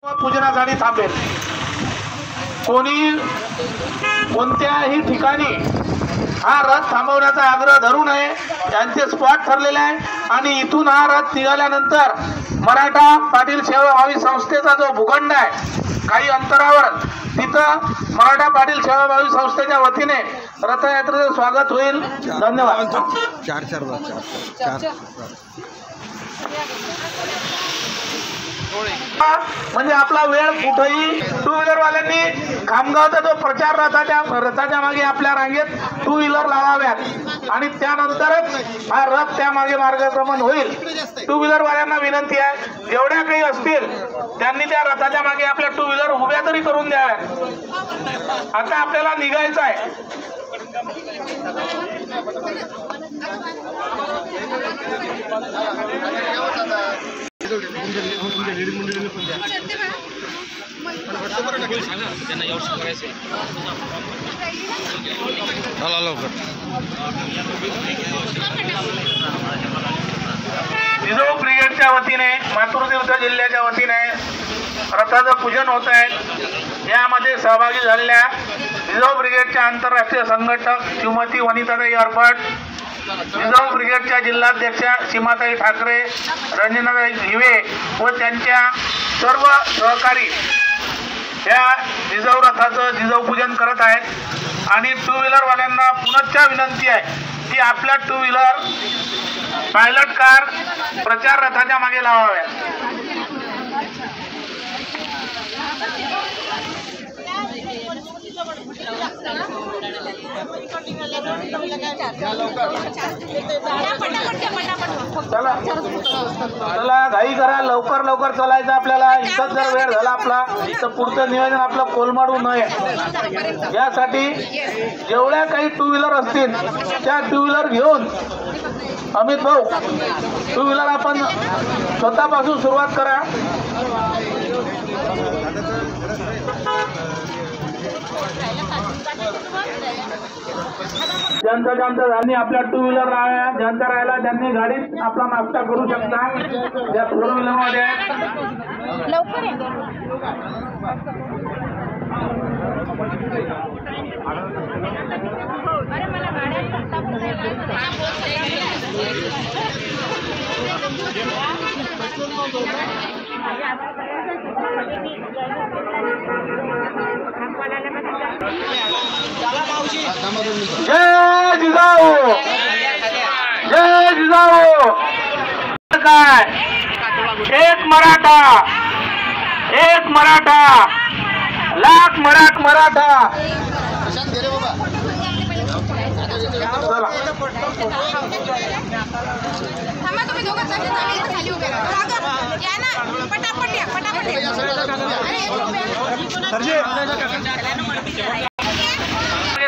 पूजनासाठी थांबेल। कोणी कोणत्याही ठिकाणी हा रथ थांबवण्याचा आग्रह धरू नये, त्यांचे स्पॉट ठरलेले आहे। आणि इथून हा रथ निघाल्यानंतर मराठा पाटील सेवाभावी संस्थेचा जो भूखंड आहे काही अंतरावर, तिथं मराठा पाटील सेवाभावी संस्थेच्या वतीने रथयात्रेचं स्वागत होईल। धन्यवाद। म्हणजे आपला वेळ कुठेही टू व्हीलर वाल्यांनी खामगावचा जो प्रचार रथाच्या मागे आपल्या रांगेत टू व्हीलर लावाव्यात आणि त्यानंतरच हा रथ त्या मागे मार्गक्रमण होईल। टू व्हीलर वाल्यांना विनंती आहे, जेवढ्या काही असतील त्यांनी त्या रथाच्या मागे आपल्या टू व्हीलर उभ्या तरी करून द्याव्यात। आता आपल्याला निघायचं आहे। जिजाऊ ब्रिगेडच्या वतीने मातृतीर्थ जिल्ह्याच्या वतीने रथाचं पूजन होत आहे। यामध्ये सहभागी झालेल्या जिजाऊ ब्रिगेडच्या आंतरराष्ट्रीय संघटक श्रीमती वनिताताई अरफट, जिजाऊ ब्रिगेडच्या जिल्हाध्यक्षा सीमाताई ठाकरे, रंजनाताई हिवे व त्यांच्या सर्व सहकारी या जिजाऊ रथाचं जिजाऊ पूजन करत आहेत। आणि टू व्हीलर वाल्यांना पुनश्च विनंती आहे की आपल्या टू व्हीलर पायलट कार प्रचार रथाच्या मागे लावाव्या। चला घाई करा, लवकर लवकर चलायचं आपल्याला। इथं जर वेळ झाला आपला तर पुढचं नियोजन आपलं कोलमाडू नये। यासाठी जेवढ्या काही टू व्हीलर असतील त्या टू व्हीलर घेऊन अमित भाऊ टू व्हीलर आपण स्वतःपासून सुरुवात करा। ज्यांचा ज्यांनी आपल्या टू व्हीलर लावा, ज्यांचा राहिला त्यांनी गाडीत आपला नाश्ता करू शकता। या फोर व्हीलर मध्ये जय जिजाऊ, जय जिजाऊ। काय एक मराठा, एक मराठा, लाख मराठा।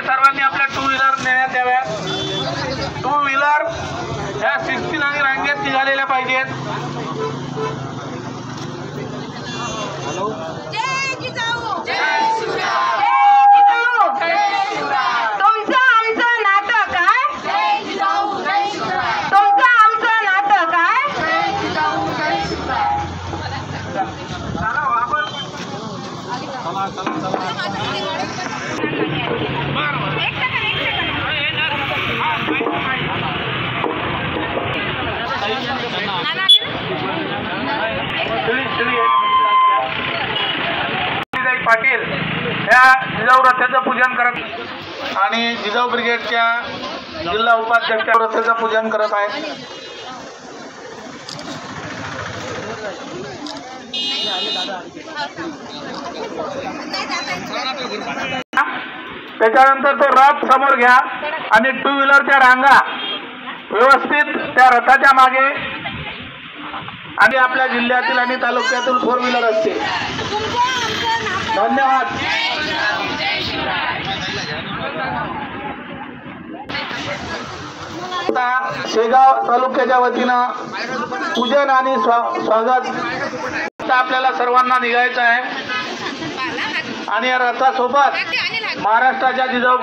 सर्वांनी आपल्या टू व्हीलर नेण्यात याव्यात। टू व्हीलर ह्या शिस्तीने आणि रांगेत निघालेल्या पाहिजेत। जय जिजाऊ, जय शिवराय। तुमचं आमचं नातं काय? जय जिजाऊ, जय शिवराय। तुमचं आमचं नातं काय? जय जिजाऊ, जय शिवराय। पाटील ह्या जिजाऊ रथाचं पूजन करत आणि जिजाऊ ब्रिगेडच्या जिल्हा उपाध्यक्ष रथाचं पूजन करत आहेत। त्याच्यानंतर तो रथ समोर घ्या आणि टू व्हीलरच्या रांगा व्यवस्थित त्या रथाच्या मागे आणि आपल्या जिल्ह्यातील आणि तालुक्यातील फोर व्हीलर असते। धन्यवाद। शेगाव तालुक्याच्या वतीनं पूजन आणि स्वागत आपल्याला सर्वांना निघायचं आहे। आणि या रथासोबत महाराष्ट्राच्या जिजाऊ